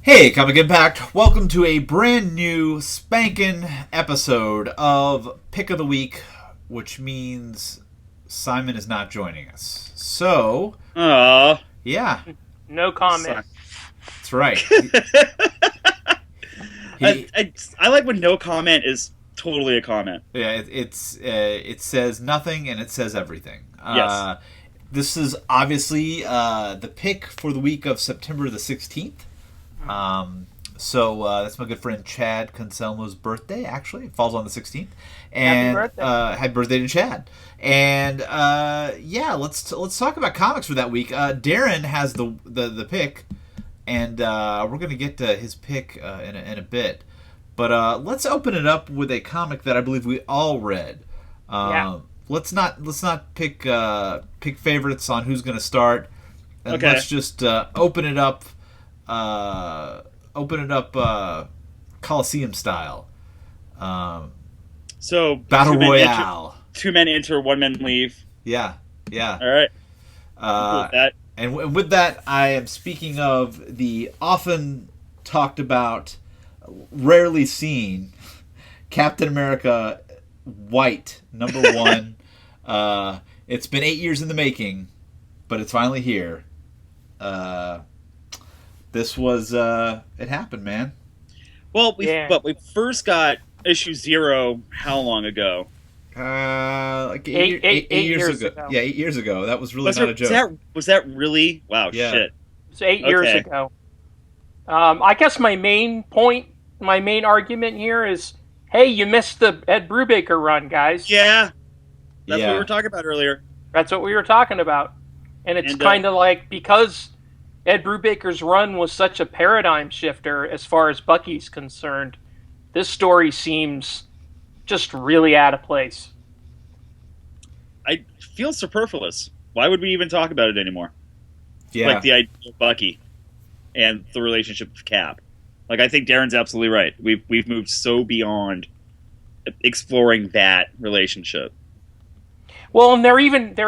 Hey, Comic Impact! Welcome to a brand new spankin' episode of Pick of the Week, which means Simon is not joining us. So, yeah, No comment. that's right. I like when no comment is totally a comment. Yeah, it says nothing and it says everything. Yes. This is obviously the pick for the week of September the 16th. So that's my good friend Chad Conselmo's birthday. Actually, it falls on the 16th. And happy birthday to Chad. And yeah, let's talk about comics for that week. Darren has the pick, and we're gonna get to his pick in a bit. But let's open it up with a comic that I believe we all read. Yeah. Let's not pick favorites on who's gonna start. And Okay. let's just open it up Coliseum style. So Battle Royale. Two men enter, one man leave. Yeah. All right. Cool with that. And with that, I am speaking of the often talked about, rarely seen Captain America White #1. It's been 8 years in the making, but it's finally here. This was it happened, man. Well, we first got issue 0 how long ago? Like eight years ago. Yeah, 8 years ago. That was really not a joke. Was that really? Wow, Yeah. shit. It's 8 years ago. I guess my main argument here is, hey, you missed the Ed Brubaker run, guys. Yeah. That's Yeah. what we were talking about earlier. That's what we were talking about. And it's kind of like, because Ed Brubaker's run was such a paradigm shifter as far as Bucky's concerned, this story seems just really out of place. I feel superfluous. Why would we even talk about it anymore? Yeah. Like the idea of Bucky and the relationship with Cap. Like, I think Darren's absolutely right. We've moved so beyond exploring that relationship. Well, and they're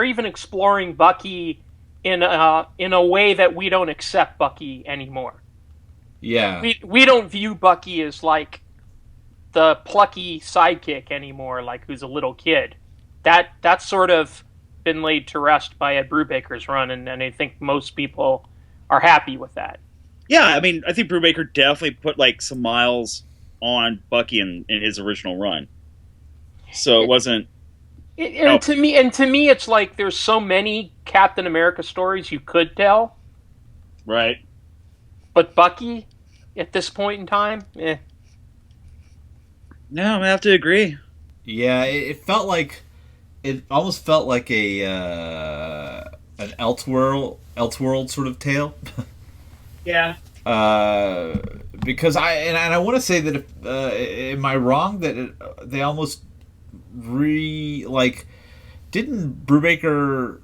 even exploring Bucky in a way that we don't accept Bucky anymore. Yeah. We don't view Bucky as like the plucky sidekick anymore, like who's a little kid. That's sort of been laid to rest by Ed Brubaker's run, and I think most people are happy with that. Yeah, I mean, I think Brubaker definitely put like some miles on Bucky in his original run. So it wasn't. To me, it's like there's so many Captain America stories you could tell, Right. but Bucky, at this point in time, No, I have to agree. Yeah, it almost felt like a an Elseworld sort of tale. Yeah. Because I want to say that am I wrong that they almost didn't Brubaker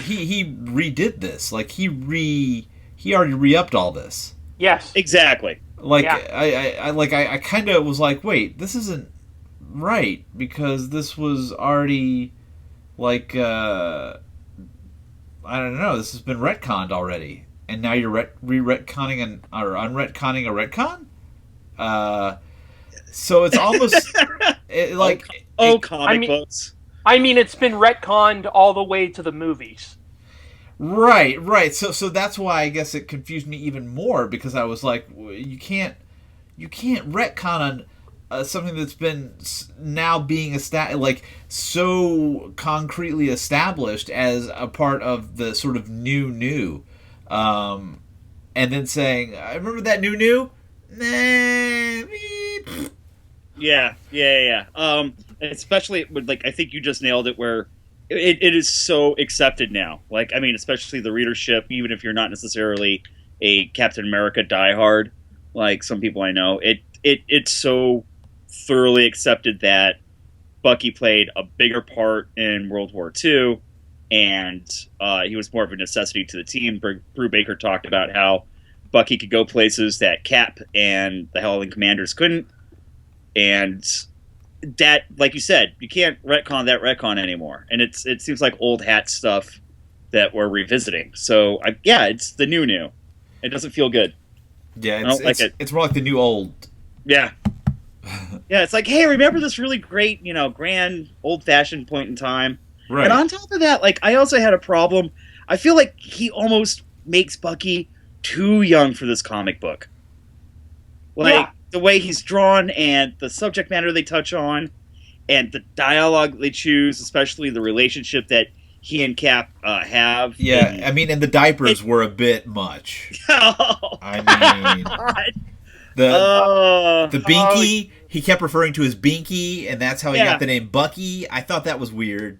he redid this, like he already re-upped all this. yes, Exactly. Like Yeah. I kind of was like, wait, this isn't right, because this was already like I don't know, this has been retconned already, and now you're re-retconning or unretconning a retcon. So it's almost Comic books. I mean it's been retconned all the way to the movies. Right. So that's why I guess it confused me even more, because I was like, you can't retcon on something that's been now being like so concretely established as a part of the sort of new, and then saying, I remember that new. Nah, Yeah. Especially with, like, I think you just nailed it, where it is so accepted now. Like, I mean, especially the readership, even if you're not necessarily a Captain America diehard, like some people I know, it's so thoroughly accepted that Bucky played a bigger part in World War II, and he was more of a necessity to the team. Brubaker talked about how Bucky could go places that Cap and the Howling Commanders couldn't, and that, like you said, you can't retcon that retcon anymore, and it seems like old hat stuff that we're revisiting. So yeah, it's the new. It doesn't feel good. Yeah, I don't like it. It's more like the new old. Yeah. Yeah, it's like, hey, remember this really great, grand, old-fashioned point in time? Right. And on top of that, like, I also had a problem. I feel like he almost makes Bucky too young for this comic book. Like, the way he's drawn and the subject matter they touch on and the dialogue they choose, especially the relationship that he and Cap have. Yeah, and the diapers were a bit much. I mean, the Binky, he kept referring to his Binky, and that's how he got the name Bucky. I thought that was weird.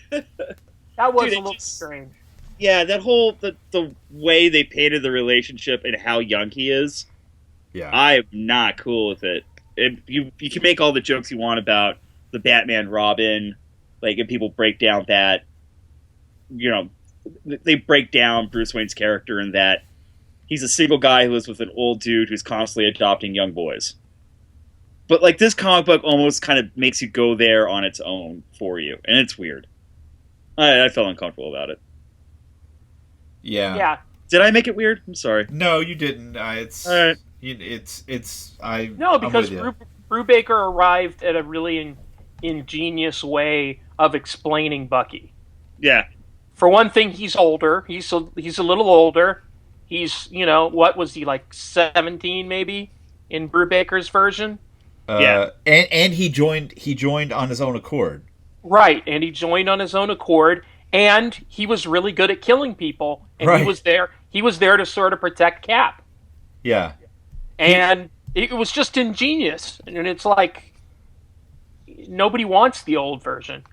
That was a little strange. Yeah, that whole the way they painted the relationship and how young he is. Yeah, I'm not cool with it. You can make all the jokes you want about the Batman Robin, like, if people break down that, they break down Bruce Wayne's character in that he's a single guy who lives with an old dude who's constantly adopting young boys. But, like, this comic book almost kind of makes you go there on its own for you, and it's weird. I felt uncomfortable about it. Yeah. Did I make it weird? I'm sorry. No, you didn't. It's all right. Because Brubaker arrived at a really ingenious way of explaining Bucky. Yeah. For one thing, he's older. He's a little older. He's, what was he, like 17 maybe in Brubaker's version? Yeah. And he joined on his own accord. Right, and he joined on his own accord, and he was really good at killing people, and right. He was there to sort of protect Cap. Yeah. And it was just ingenious, and it's like nobody wants the old version.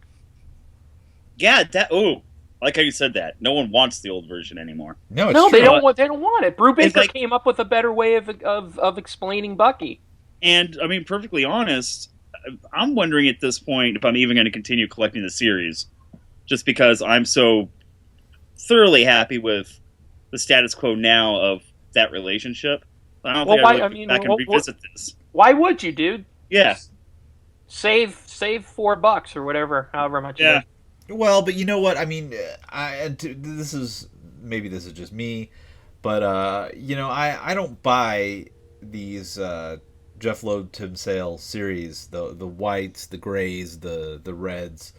Yeah, I like how you said that. No one wants the old version anymore. No, true. They don't want it. Brubaker came up with a better way of explaining Bucky. And I mean, perfectly honest, I'm wondering at this point if I'm even going to continue collecting the series, just because I'm so thoroughly happy with the status quo now of that relationship. I don't think I'll go back and revisit this. Why would you, dude? Yeah. Save $4 or whatever, however much it is. Well, but you know what? I mean, this is just me, but I don't buy these Jeff Loeb Tim Sale series, the whites, the grays, the reds.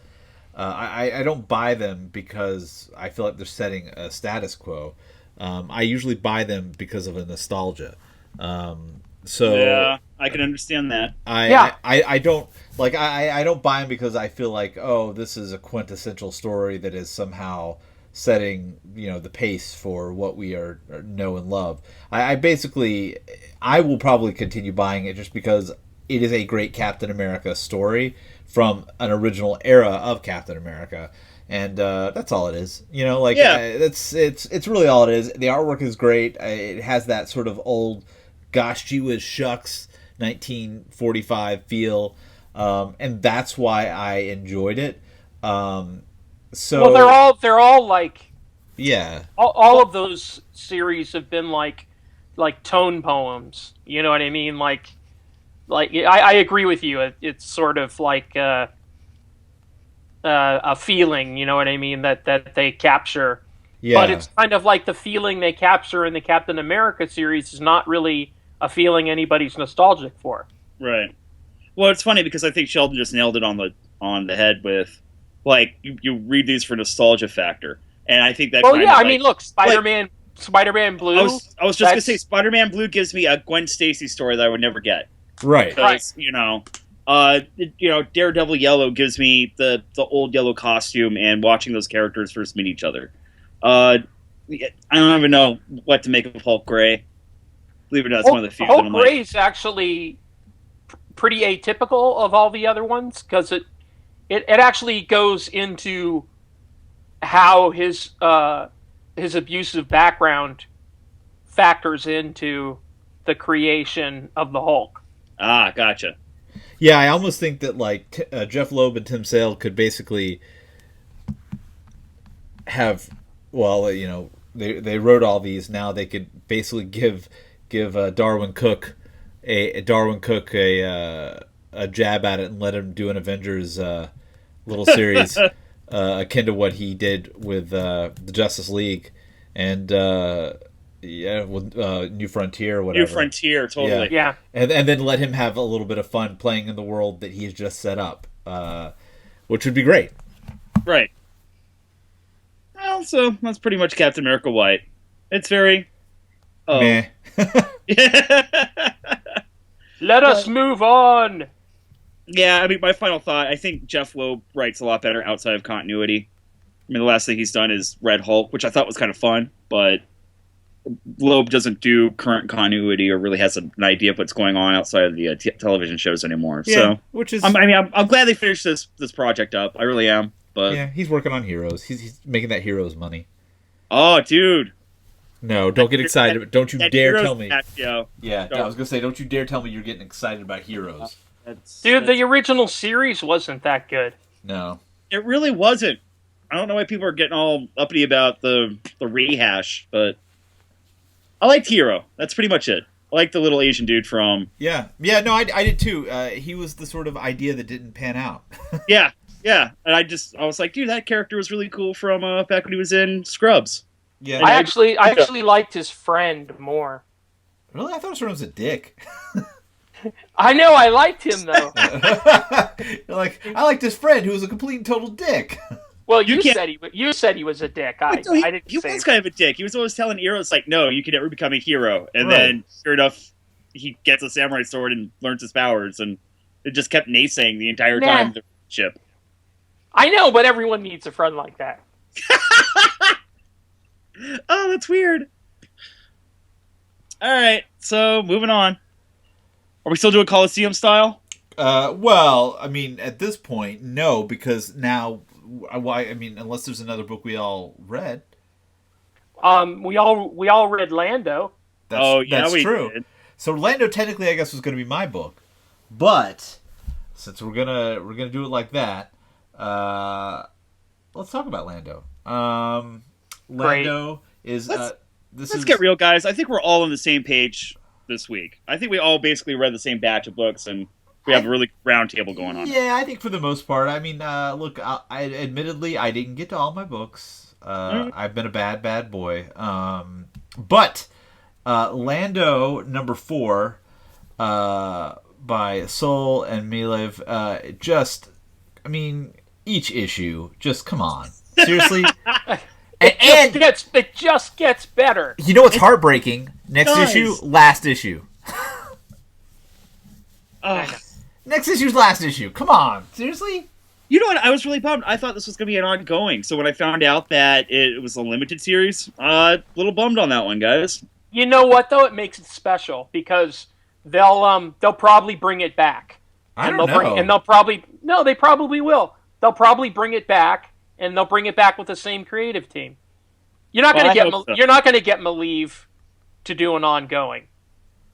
I don't buy them because I feel like they're setting a status quo. I usually buy them because of a nostalgia. Yeah, I can understand that. I don't like I don't buy them because I feel like, oh, this is a quintessential story that is somehow setting the pace for what we know and love. I will probably continue buying it just because it is a great Captain America story from an original era of Captain America. And that's all it is, it's really all it is. The artwork is great. It has that sort of old, gosh gee whiz shucks 1945 feel, and that's why I enjoyed it. So they're all like, yeah. All of those series have been like tone poems. You know what I mean? Like I agree with you. It's sort of like a feeling, you know what I mean, that they capture. Yeah. But it's kind of like the feeling they capture in the Captain America series is not really a feeling anybody's nostalgic for. Right. Well, it's funny because I think Sheldon just nailed it on the head with, like, you read these for nostalgia factor, and I think that. Well, yeah, I mean, look, Spider-Man Blue. I was just gonna say, Spider-Man Blue gives me a Gwen Stacy story that I would never get. Right. Because, Daredevil Yellow gives me the old yellow costume and watching those characters first meet each other. I don't even know what to make of Hulk Gray. Believe it or not, it's one of the few. Hulk Gray is actually pretty atypical of all the other ones because it actually goes into how his abusive background factors into the creation of the Hulk. Ah, gotcha. Yeah, I almost think that like Jeff Loeb and Tim Sale could basically have, they wrote all these. Now they could basically give Darwin Cook a jab at it and let him do an Avengers little series akin to what he did with the Justice League, and Yeah, well, New Frontier or whatever. New Frontier, totally. Yeah. And then let him have a little bit of fun playing in the world that he has just set up, which would be great. Right. Well, so that's pretty much Captain America White. It's very... Oh. Meh. Let us move on. Yeah, I mean, my final thought, I think Jeff Loeb writes a lot better outside of continuity. I mean, the last thing he's done is Red Hulk, which I thought was kind of fun, but Loeb doesn't do current continuity or really has an idea of what's going on outside of the television shows anymore. Yeah, so, which is... I'm glad they finished this project up. I really am. But yeah, he's working on Heroes. He's making that Heroes money. Oh, dude. No, don't get excited. Don't you dare tell me. Yeah, I was going to say, don't you dare tell me you're getting excited about Heroes. Dude, the original series wasn't that good. No. It really wasn't. I don't know why people are getting all uppity about the rehash, but I liked Hero. That's pretty much it. I like the little Asian dude from... Yeah, no, I did too. He was the sort of idea that didn't pan out. Yeah, and I was like, dude, that character was really cool from back when he was in Scrubs. Yeah, I actually liked his friend more. Really? I thought his friend was a dick. I know, I liked him though. You're like, I liked his friend who was a complete and total dick. Well, you said he was a dick. I didn't he say was kind of a dick. He was always telling Heroes, like, no, you can never become a hero. And then, sure enough, he gets a samurai sword and learns his powers. And it just kept naysaying the entire time of the ship. I know, but everyone needs a friend like that. Oh, that's weird. All right, so moving on. Are we still doing Coliseum style? Well, I mean, at this point, no, because now, why? I mean, unless there's another book we all read. We all read Lando. That's we true. did. So Lando technically, I guess, was going to be my book, but since we're gonna do it like that, let's talk about Lando. Lando is Let's get real, guys. I think we're all on the same page this week. I think we all basically read the same batch of books, and we have a really round table going on. Yeah, I think for the most part. I mean, look, I admittedly I didn't get to all my books. I've been a bad boy. But Lando number 4 by Soul and Milev, just, I mean, each issue, just come on, seriously. It just gets better. You know what's heartbreaking? Next issue, last issue. Next issue's last issue. Come on, seriously? You know what? I was really bummed. I thought this was going to be an ongoing. So when I found out that it was a limited series, a little bummed on that one, guys. You know what though? It makes it special because they'll probably bring it back. I don't know. They probably will. They'll probably bring it back, and they'll bring it back with the same creative team. You're not going to get Maleev to do an ongoing.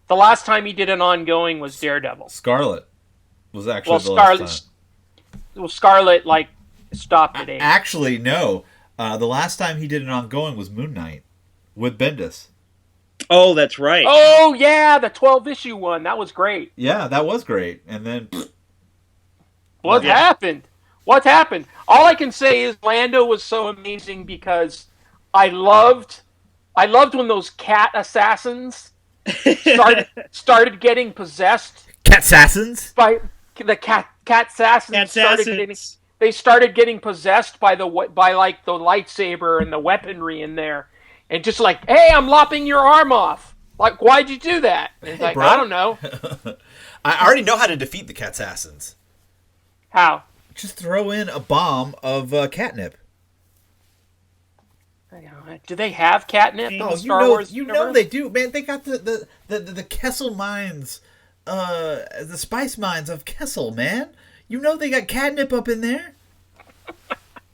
The last time he did an ongoing was Daredevil. Scarlet was actually the last time. Well, Scarlet stopped at 8. Actually, no. The last time he did an ongoing was Moon Knight with Bendis. Oh, that's right. Oh yeah, the 12-issue one. That was great. Yeah, that was great. And then what happened? What happened? All I can say is Lando was so amazing because I loved when those cat assassins started getting possessed. Cat assassins? By the cat assassins started getting possessed by the lightsaber and the weaponry in there, and just like, hey, I'm lopping your arm off. Like, why'd you do that? And it's like, bro. I don't know. I already know how to defeat the cat assassins. How? Just throw in a bomb of catnip. Do they have catnip in the Star Wars universe? You know they do, man. They got the Kessel mines, the spice mines of Kessel, man. You know they got catnip up in there.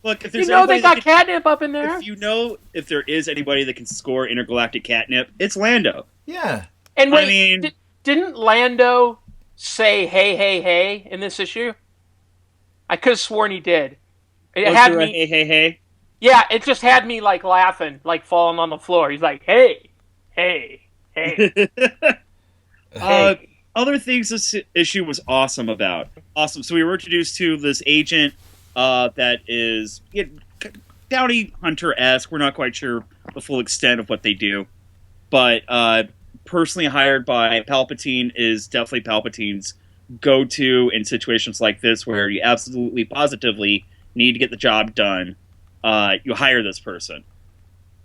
Look, if there's they got catnip up in there. If there is anybody that can score intergalactic catnip, it's Lando. Yeah. And wait, didn't Lando say "hey, hey, hey" in this issue? I could have sworn he did. It had me. Hey, hey, hey. Yeah, it just had me like laughing, like falling on the floor. He's like, "Hey, hey, hey." Hey. Other things this issue was awesome about. Awesome. So we were introduced to this agent that is bounty hunter-esque. We're not quite sure the full extent of what they do. but personally hired by Palpatine is definitely Palpatine's go-to in situations like this where you absolutely positively need to get the job done. You hire this person.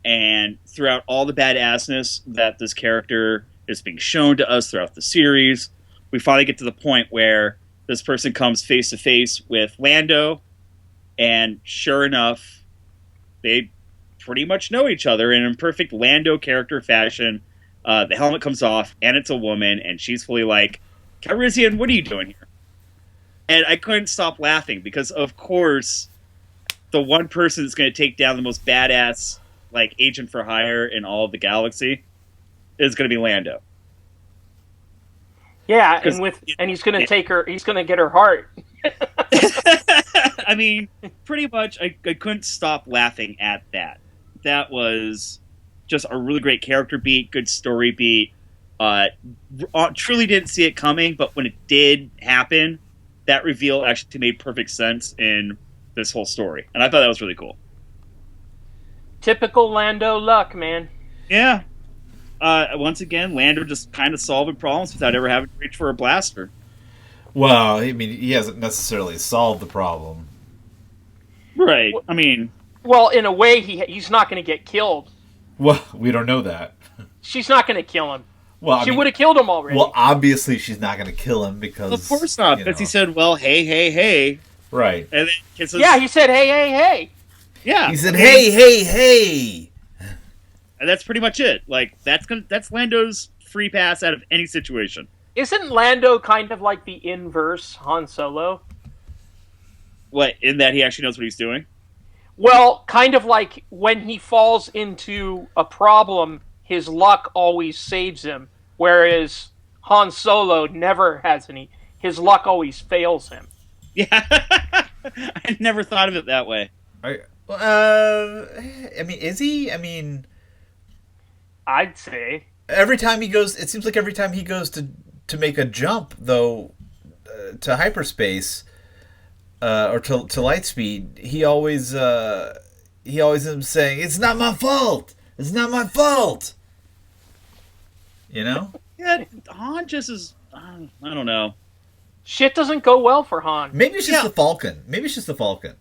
And throughout all the badassness that this character is being shown to us throughout the series, we finally get to the point where this person comes face to face with Lando, and sure enough, they pretty much know each other. And in perfect Lando character fashion, the helmet comes off, and it's a woman, and she's fully like, Calrissian, what are you doing here? And I couldn't stop laughing, because of course, the one person that's going to take down the most badass like agent for hire in all of the galaxy is going to be Lando. Yeah, and he's going to take her. He's going to get her heart. I mean, pretty much, I couldn't stop laughing at that. That was just a really great character beat, good story beat. Truly didn't see it coming, but when it did happen, that reveal actually made perfect sense in this whole story, and I thought that was really cool. Typical Lando luck, man. Yeah. Once again, Lando just kind of solving problems without ever having to reach for a blaster. Well, I mean, he hasn't necessarily solved the problem. Right. I mean... Well, in a way, he's not going to get killed. Well, we don't know that. She's not going to kill him. Well, she would have killed him already. Well, obviously she's not going to kill him because... Of course not, because he said, well, hey, hey, hey. Right. And then kisses... Yeah, he said, hey, hey, hey. Yeah. He said, hey, hey, hey. And that's pretty much it. Like, that's Lando's free pass out of any situation. Isn't Lando kind of like the inverse Han Solo? What, in that he actually knows what he's doing? Well, kind of like when he falls into a problem, his luck always saves him, whereas Han Solo never has any. His luck always fails him. Yeah. I never thought of it that way. I mean, is he? I mean... I'd say. Every time he goes... It seems like every time he goes to make a jump, though, to hyperspace... or to light speed, he always ends up saying, "It's not my fault. It's not my fault." You know? Yeah, Han just is. I don't know. Shit doesn't go well for Han. Maybe it's just the Falcon. Maybe it's just the Falcon.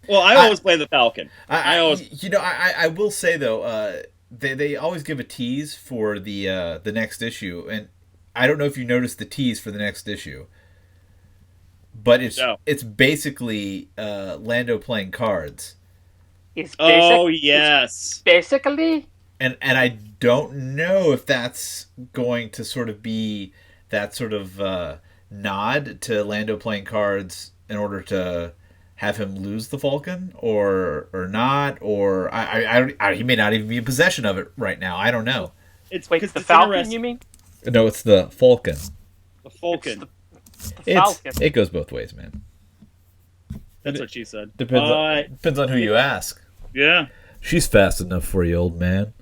Well, I always play the Falcon. I always. You know, I will say though, they always give a tease for the next issue, and I don't know if you noticed the tease for the next issue. But it's basically Lando playing cards. Oh yes, basically. And I don't know if that's going to sort of be that sort of nod to Lando playing cards in order to have him lose the Falcon or not, or I he may not even be in possession of it right now. I don't know. It's the Falcon, you mean? No, it's the Falcon. The Falcon. It goes both ways, man. That's what she said. Depends on who you ask. Yeah. She's fast enough for you, old man.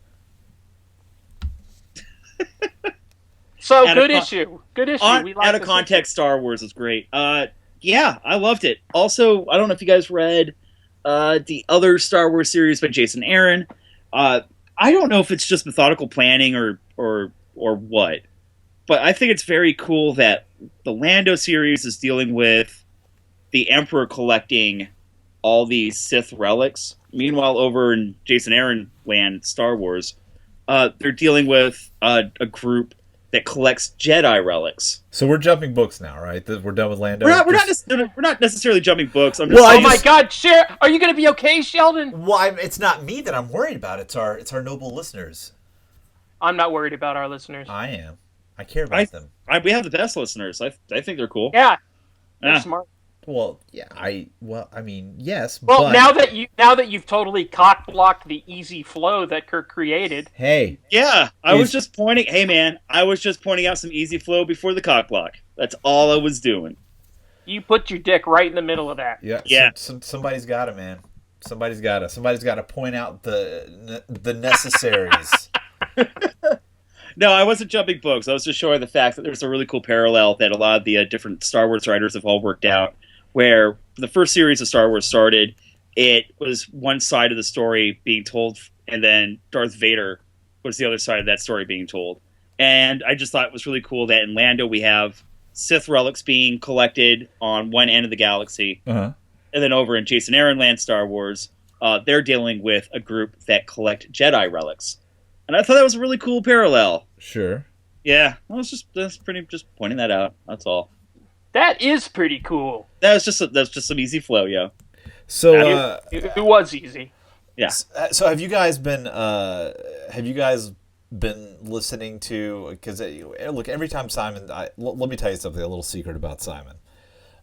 So, good issue. Good issue. Out of context, Star Wars is great. Yeah, I loved it. Also, I don't know if you guys read the other Star Wars series by Jason Aaron. I don't know if it's just methodical planning or what. But I think it's very cool that the Lando series is dealing with the Emperor collecting all these Sith relics. Meanwhile, over in Jason Aaron land, Star Wars, they're dealing with a group that collects Jedi relics. So we're jumping books now, right? We're done with Lando. We're not necessarily jumping books. My God, are you going to be okay, Sheldon? Well, it's not me that I'm worried about. It's our noble listeners. I'm not worried about our listeners. I am. I care about them. We have the best listeners. I think they're cool. Yeah, they're smart. Well, yeah. I mean, yes. Well, but... now that you've totally cock blocked the easy flow that Kirk created. Hey. Yeah, I was just pointing out some easy flow before the cock block. That's all I was doing. You put your dick right in the middle of that. Yeah. Somebody's got it, man. Somebody's got to point out the necessaries. No, I wasn't jumping books. I was just showing the fact that there's a really cool parallel that a lot of the different Star Wars writers have all worked out, where the first series of Star Wars started, it was one side of the story being told, and then Darth Vader was the other side of that story being told. And I just thought it was really cool that in Lando we have Sith relics being collected on one end of the galaxy. Uh-huh. And then over in Jason Aaron Land Star Wars, they're dealing with a group that collect Jedi relics. And I thought that was a really cool parallel. Sure. Yeah, just pointing that out. That's all. That is pretty cool. That's just some easy flow, yo. So it was easy. Yeah. So have you guys been listening to? Because look, every time Simon, let me tell you something, a little secret about Simon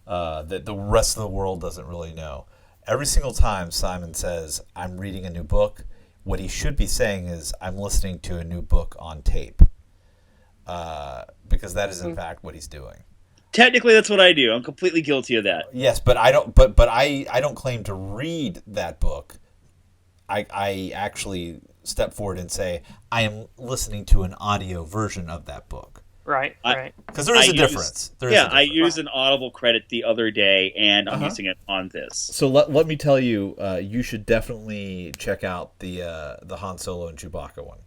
that the rest of the world doesn't really know. Every single time Simon says, "I'm reading a new book," what he should be saying is, "I'm listening to a new book on tape," because that is in fact what he's doing. Technically, that's what I do. I'm completely guilty of that. Yes, but I don't. But I don't claim to read that book. I actually step forward and say I am listening to an audio version of that book. Right. Because there is a difference. I used an Audible credit the other day, and I'm using it on this. So let me tell you, you should definitely check out the Han Solo and Chewbacca one.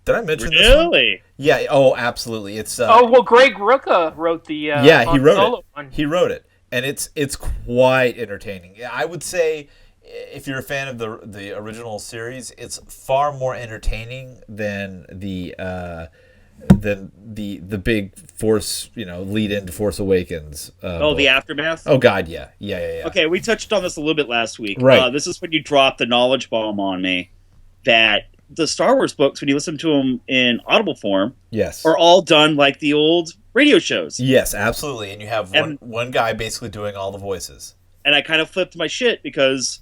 Did I mention this one? Really? Yeah. Oh, absolutely. It's Greg RUCKA wrote the he Han wrote Solo it. one. He wrote it, and it's quite entertaining. I would say, if you're a fan of the original series, it's far more entertaining than the big Force, lead into Force Awakens. The Aftermath? Oh God, yeah. Okay, we touched on this a little bit last week. Right. This is when you dropped the knowledge bomb on me that the Star Wars books, when you listen to them in Audible form, yes, are all done like the old radio shows. Yes, absolutely. And you have one guy basically doing all the voices. And I kind of flipped my shit because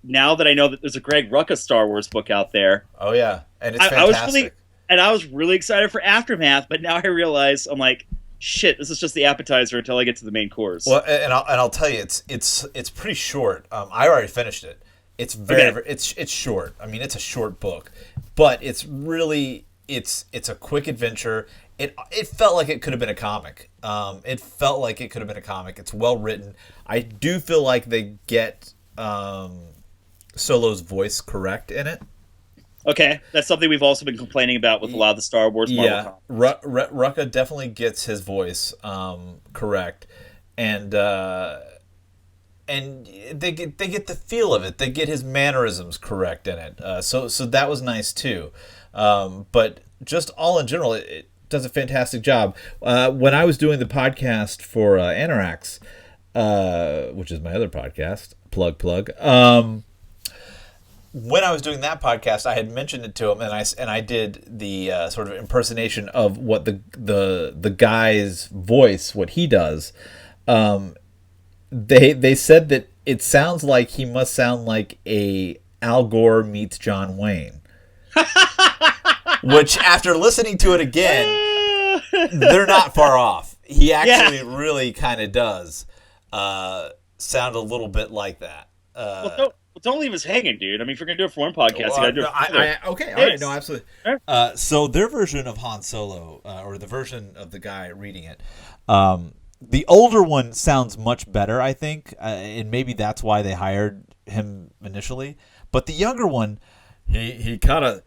now that I know that there's a Greg RUCKA Star Wars book out there. Oh yeah, and it's fantastic. I was really excited for Aftermath, but now I realize I'm like, shit, this is just the appetizer until I get to the main course. Well, and I'll tell you, it's pretty short. I already finished it. It's it's short. I mean, it's a short book, but it's really it's a quick adventure. It felt like it could have been a comic. It's well written. I do feel like they get Solo's voice correct in it. Okay, that's something we've also been complaining about with a lot of the Star Wars Marvel comics. RUCKA definitely gets his voice correct, and they get the feel of it. They get his mannerisms correct in it. So that was nice too. But just all in general, it does a fantastic job. When I was doing the podcast for Anorax, which is my other podcast, plug. When I was doing that podcast, I had mentioned it to him, and I did the sort of impersonation of what the guy's voice, what he does. They said that it sounds like he must sound like a Al Gore meets John Wayne. Which, after listening to it again, they're not far off. He actually really kind of does sound a little bit like that. Don't leave us hanging, dude. I mean, if you're going to do it for one podcast, you got to do it for okay, all right, no, absolutely. So their version of Han Solo, or the version of the guy reading it, the older one sounds much better, I think, and maybe that's why they hired him initially. But the younger one, he kind of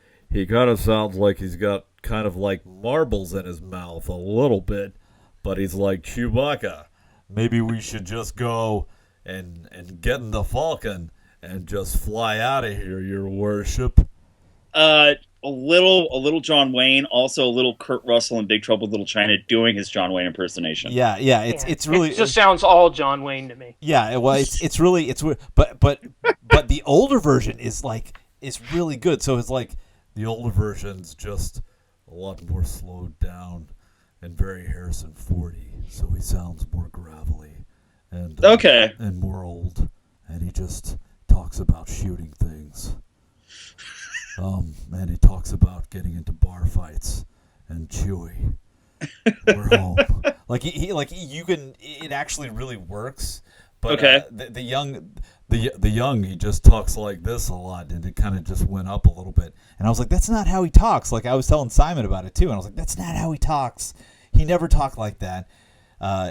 sounds like he's got kind of like marbles in his mouth a little bit, but he's like, Chewbacca, maybe we should just go and get in the Falcon and just fly out of here, your worship. A little John Wayne, also a little Kurt Russell in Big Trouble in Little China doing his John Wayne impersonation. Yeah, it's really, it just sounds all John Wayne to me. Yeah, well, it's really but the older version is really good. So it's like the older version's just a lot more slowed down and very Harrison Fordy, so he sounds more gravelly and and more old, and he just talks about shooting things. And he talks about getting into bar fights and Chewie. We're home. It actually really works. But the young, he just talks like this a lot, and it kind of just went up a little bit. And I was like, that's not how he talks. Like, I was telling Simon about it too, and I was like, that's not how he talks. He never talked like that.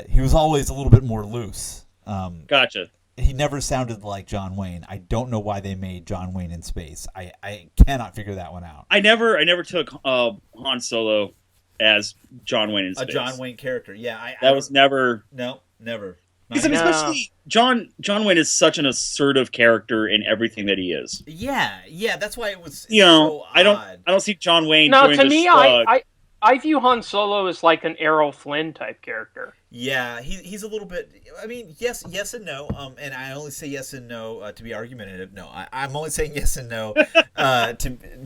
He was always a little bit more loose. Gotcha. he never sounded like John Wayne. I don't know why they made John Wayne in space. I cannot figure that one out. I never took Han Solo as John Wayne in space. A John Wayne character. Yeah, that was never. No, never. Because especially John Wayne is such an assertive character in everything that he is. Yeah, that's why it was. So I don't see John Wayne. No, doing to me, I view Han Solo as like an Errol Flynn type character. Yeah, he's a little bit. I mean, yes and no. And I only say yes and no to be argumentative. No, I'm only saying yes and no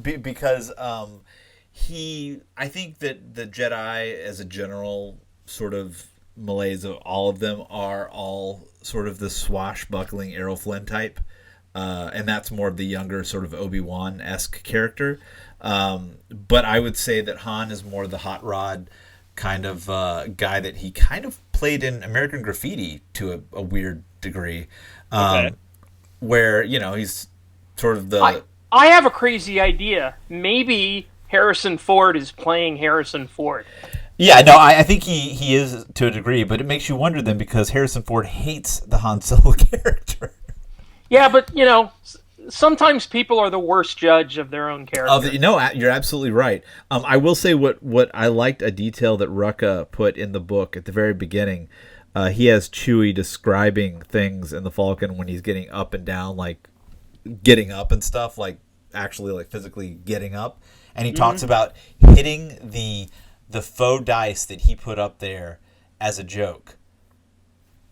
because I think that the Jedi as a general sort of malaise of all of them are all sort of the swashbuckling Errol Flynn type, and that's more of the younger sort of Obi-Wan-esque character. But I would say that Han is more the hot rod kind of guy that he kind of played in American Graffiti to a weird degree, where he's sort of the. I have a crazy idea. Maybe Harrison Ford is playing Harrison Ford. Yeah, no, I think he is to a degree, but it makes you wonder then because Harrison Ford hates the Han Solo character. Yeah, but sometimes people are the worst judge of their own character. You're absolutely right. I will say what I liked a detail that RUCKA put in the book at the very beginning. He has Chewie describing things in the Falcon when he's getting up and down, like getting up and stuff, like actually like physically getting up, and he talks about hitting the faux dice that he put up there as a joke.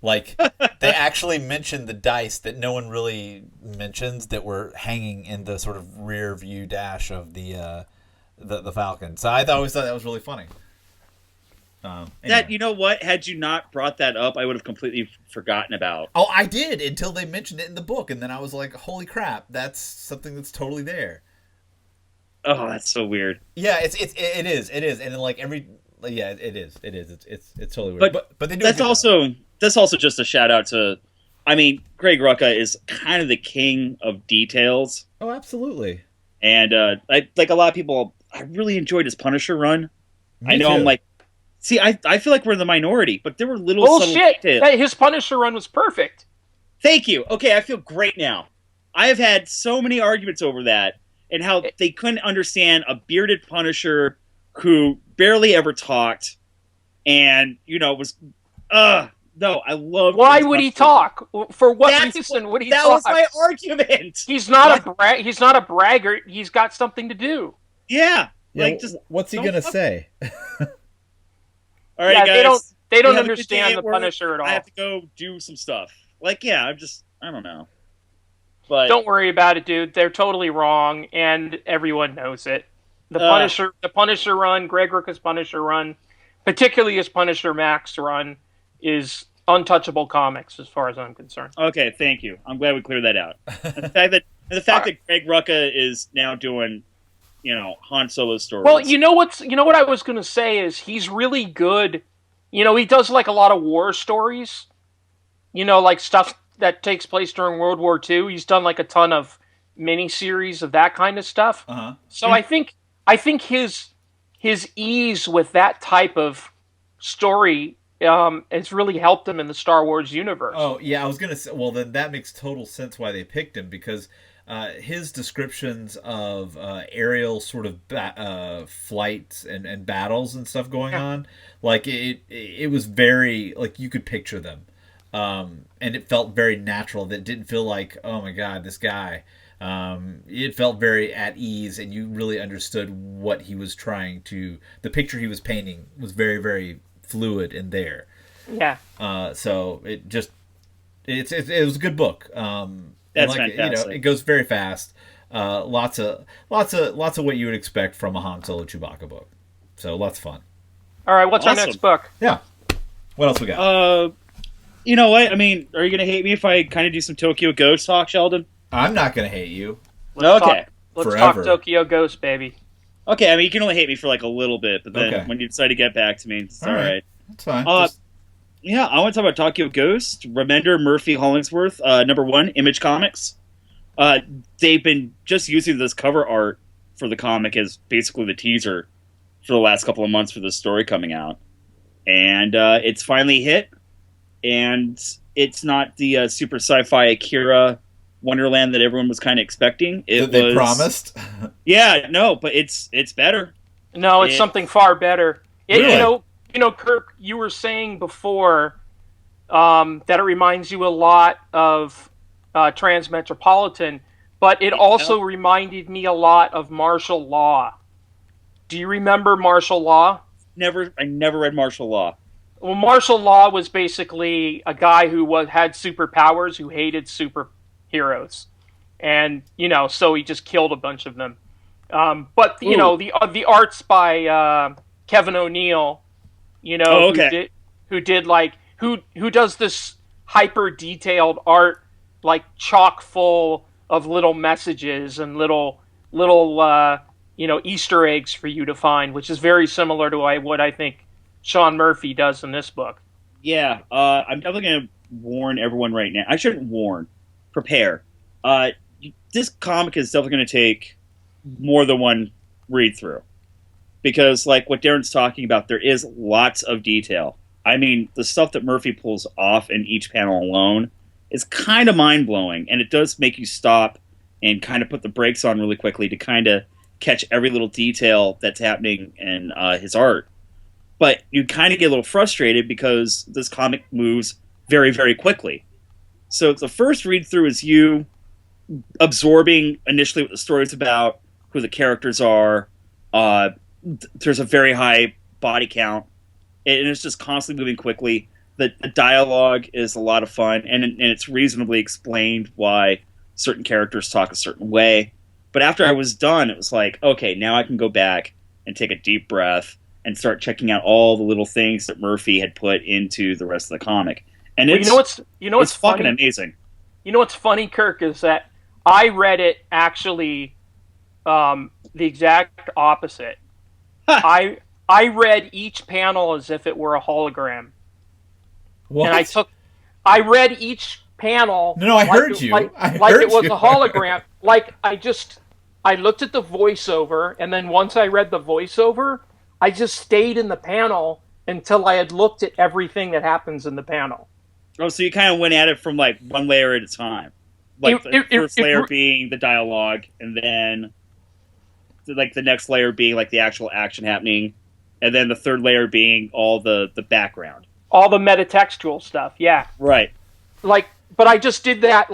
Like, they actually mentioned the dice that no one really mentions that were hanging in the sort of rear view dash of the Falcon. So I always thought that was really funny. Anyway. That, you know what? Had you not brought that up, I would have completely forgotten about. Oh, I did until they mentioned it in the book, and then I was like, holy crap, that's something that's totally there. Oh, that's so weird. Yeah, it is, and then like it is, it's totally weird. But they do. That's also just a shout out to, I mean, Greg Rucka is kind of the king of details. Oh, absolutely. And like a lot of people, I really enjoyed his Punisher run. Me too. I'm like, see, I feel like we're in the minority, but there were little bullshit. His Punisher run was perfect. Thank you. Okay, I feel great now. I have had so many arguments over that and how they couldn't understand a bearded Punisher who barely ever talked and, was, no, I love. Why would he talk? For what reason would he talk? That was my argument. He's not a braggart. He's got something to do. Yeah. Like, just what's he gonna say? All right, guys. They don't understand the Punisher at all. I have to go do some stuff. Like, yeah, I don't know. But don't worry about it, dude. They're totally wrong, and everyone knows it. The Punisher run, Greg Rucka's Punisher run, particularly his Punisher Max run, is untouchable comics as far as I'm concerned. Okay, thank you. I'm glad we cleared that out. The fact that Greg Rucka is now doing, Han Solo stories. Well, you know what I was going to say is he's really good. He does like a lot of war stories. Like stuff that takes place during World War II. He's done like a ton of miniseries of that kind of stuff. Uh-huh. So I think his ease with that type of story it's really helped him in the Star Wars universe. Oh, yeah, I was going to say, well, then that makes total sense why they picked him, because his descriptions of aerial sort of flights and battles and stuff going on, like, it was very, like, you could picture them. And it felt very natural. That didn't feel like, oh my God, this guy. It felt very at ease, and you really understood what he was trying to, the picture he was painting was very, very fluid in there. Yeah. So it was a good book. That's fantastic. It goes very fast. Lots of what you would expect from a Han Solo Chewbacca book. So lots of fun. All right, what's our next book? Yeah. What else we got? You know what? I mean, are you going to hate me if I kind of do some Tokyo Ghost talk, Sheldon? I'm not going to hate you. Let's Forever. talk Tokyo Ghost, baby. Okay, I mean, you can only hate me for like a little bit, but then when you decide to get back to me, it's all right. That's fine. Yeah, I want to talk about Tokyo Ghost, Remender, Murphy, Hollingsworth, number 1, Image Comics. They've been just using this cover art for the comic as basically the teaser for the last couple of months for the story coming out. And it's finally hit, and it's not the super sci-fi Akira Wonderland that everyone was kind of expecting. They promised. Yeah, no, but it's better. No, it's something far better. Really? You know, Kirk, you were saying before that it reminds you a lot of Transmetropolitan, but it also reminded me a lot of Martial Law. Do you remember Martial Law? I never read Martial Law. Well, Martial Law was basically a guy who had superpowers who hated superheroes, and so he just killed a bunch of them. But the art's by Kevin O'Neill, who does this hyper detailed art, like chock full of little messages and little Easter eggs for you to find, which is very similar to what I think Sean Murphy does in this book. Yeah, I'm definitely going to warn everyone right now. I shouldn't warn. Prepare. This comic is definitely going to take more than one read through. Because, like what Darren's talking about, there is lots of detail. I mean, the stuff that Murphy pulls off in each panel alone is kind of mind-blowing. And it does make you stop and kind of put the brakes on really quickly to kind of catch every little detail that's happening in his art. But you kind of get a little frustrated because this comic moves very, very quickly. So the first read-through is you absorbing initially what the story's about, who the characters are. There's a very high body count, and it's just constantly moving quickly. The dialogue is a lot of fun, and it's reasonably explained why certain characters talk a certain way. But after I was done, it was like, okay, now I can go back and take a deep breath and start checking out all the little things that Murphy had put into the rest of the comic. And it's what's fucking funny? amazing. You know what's funny, Kirk, is that I read it actually the exact opposite. Huh. I read each panel as if it were a hologram. What? And I read each panel. No, I heard you. Like it was a hologram. Like I looked at the voiceover, and then once I read the voiceover, I just stayed in the panel until I had looked at everything that happens in the panel. Oh, so you kind of went at it from like one layer at a time. Like the first layer being the dialogue, and then like the next layer being like the actual action happening, and then the third layer being all the background. All the metatextual stuff, yeah. Right. But I just did that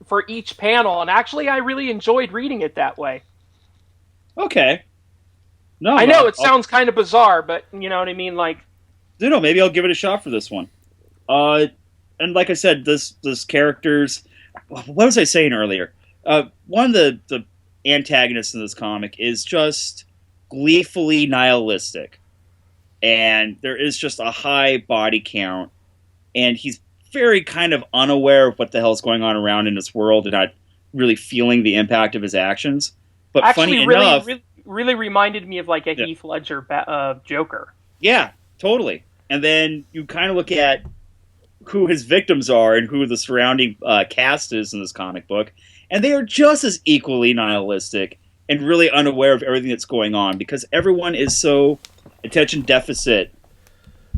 for each panel, and actually I really enjoyed reading it that way. Okay. No, I know it sounds kind of bizarre, but you know what I mean. Like, no, maybe I'll give it a shot for this one. And like I said, this characters. What was I saying earlier? One of the antagonists in this comic is just gleefully nihilistic, and there is just a high body count, and he's very kind of unaware of what the hell's going on around in this world and not really feeling the impact of his actions. But actually, funny enough, really reminded me of like a Heath Ledger Joker. Yeah, totally. And then you kind of look at who his victims are and who the surrounding cast is in this comic book, and they are just as equally nihilistic and really unaware of everything that's going on because everyone is so attention deficit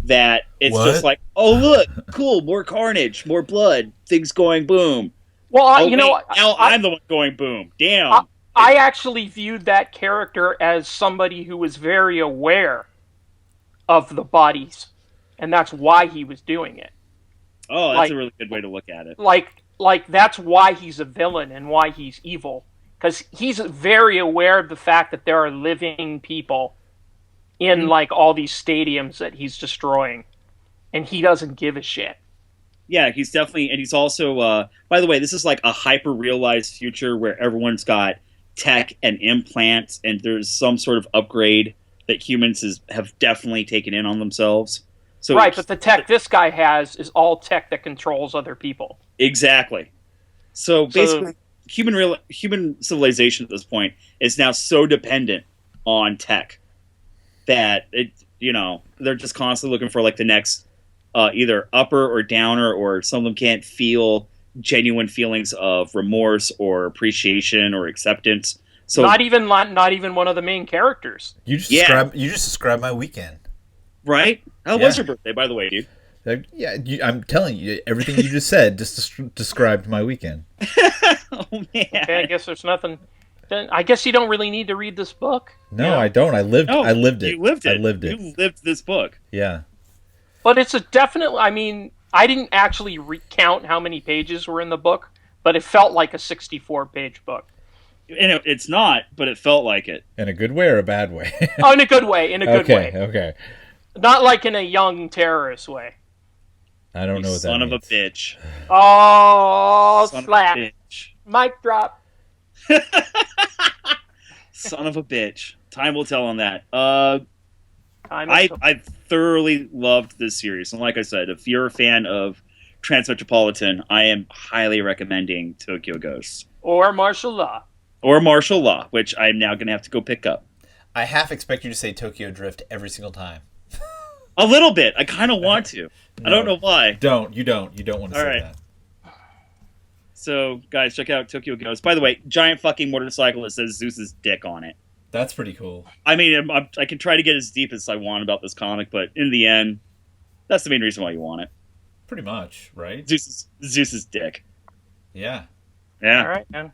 that it's just like, oh, look, cool, more carnage, more blood, things going boom. Well, now I'm the one going boom. Damn. I actually viewed that character as somebody who was very aware of the bodies, and that's why he was doing it. Oh, that's a really good way to look at it. Like that's why he's a villain and why he's evil, because he's very aware of the fact that there are living people in like all these stadiums that he's destroying, and he doesn't give a shit. Yeah, he's definitely, and he's also, by the way, this is like a hyper-realized future where everyone's got tech and implants, and there's some sort of upgrade that humans have definitely taken in on themselves. So right, but the tech this guy has is all tech that controls other people. Exactly. So basically, human civilization at this point is now so dependent on tech that they're just constantly looking for like the next either upper or downer, or some of them can't feel genuine feelings of remorse or appreciation or acceptance. So not even one of the main characters. You just described my weekend. Right? How was your birthday, by the way, dude? Yeah, I'm telling you, everything you just said just described my weekend. Oh man. Okay, I guess there's nothing. Then I guess you don't really need to read this book. No, I don't. I lived it. You lived it. I lived it. You lived this book. Yeah. But it's a definite. I mean, I didn't actually recount how many pages were in the book, but it felt like a 64-page book. And it's not, but it felt like it. In a good way or a bad way? Oh, in a good way. In a good way. Okay. Not like in a young terrorist way. I don't know what that means. Son of a bitch. Oh, Son slap. of a bitch. Mic drop. Son of a bitch. Time will tell on that. I I thoroughly loved this series. And like I said, if you're a fan of Transmetropolitan, I am highly recommending Tokyo Ghosts. Or martial law. Or Martial Law, which I'm now going to have to go pick up. I half expect you to say Tokyo Drift every single time. A little bit. I kind of want to. No, I don't know why. You don't want to All say right. that. So, guys, check out Tokyo Ghosts. By the way, giant fucking motorcycle that says Zeus's dick on it. That's pretty cool. I mean, I can try to get as deep as I want about this comic, but in the end, that's the main reason why you want it. Pretty much, right? Zeus's dick. Yeah. Yeah. All right, man.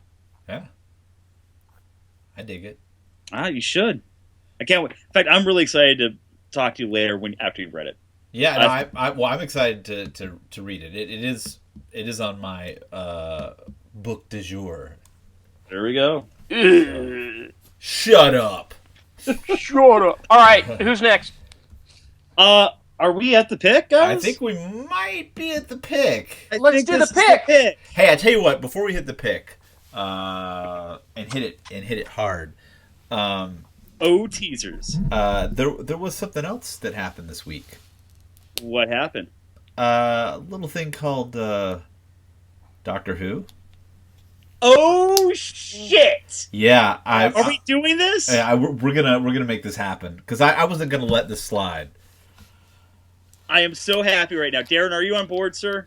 Yeah. I dig it. You should. I can't wait. In fact, I'm really excited to talk to you later after you've read it. Yeah, no, I'm excited to read it. It is on my book du jour. There we go. Shut up. Shut up. All right, who's next? Are we at the pick, guys? I think we might be at the pick. Let's do the pick. Hey, I tell you what. Before we hit the pick, and hit it hard. Teasers. There was something else that happened this week. What happened? A little thing called Doctor Who. Oh shit! Yeah, are we doing this? We're gonna make this happen because I wasn't gonna let this slide. I am so happy right now, Darren. Are you on board, sir?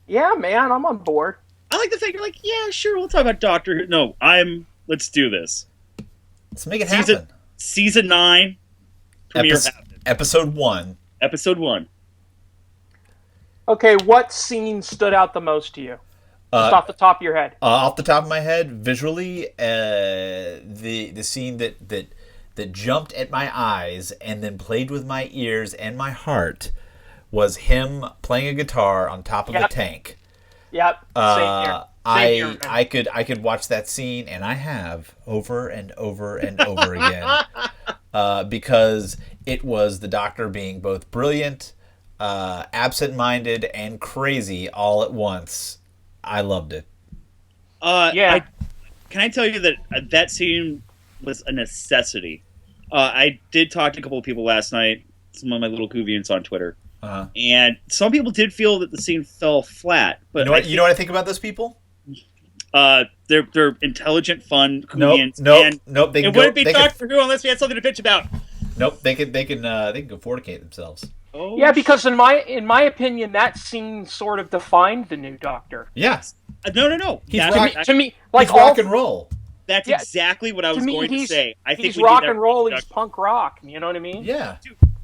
Yeah, man, I'm on board. I like the fact you're like, yeah, sure, we'll talk about Doctor Who. No, let's do this. Let's make it happen. Season 9, premiere episode 1. Episode 1. Okay, what scene stood out the most to you? Just off the top of your head. Off the top of my head, visually, the scene that jumped at my eyes and then played with my ears and my heart was him playing a guitar on top of a tank. Yep. Same here. I could watch that scene, and I have over and over and over again, because it was the Doctor being both brilliant, absent-minded, and crazy all at once. I loved it. Yeah. Can I tell you that that scene was a necessity? I did talk to a couple of people last night, some of my little Kuvians on Twitter, and some people did feel that the scene fell flat. But you know what I think about those people? They're intelligent, fun Kuvians. Nope. It wouldn't be Doctor Who unless we had something to bitch about. Nope. They can go fornicate themselves. Oh, yeah, because in my opinion, that scene sort of defined the new Doctor. Yes. No. To me, like he's rock and roll. That's exactly what I was going to say. I think he's rock and roll. He's punk rock. You know what I mean? Yeah.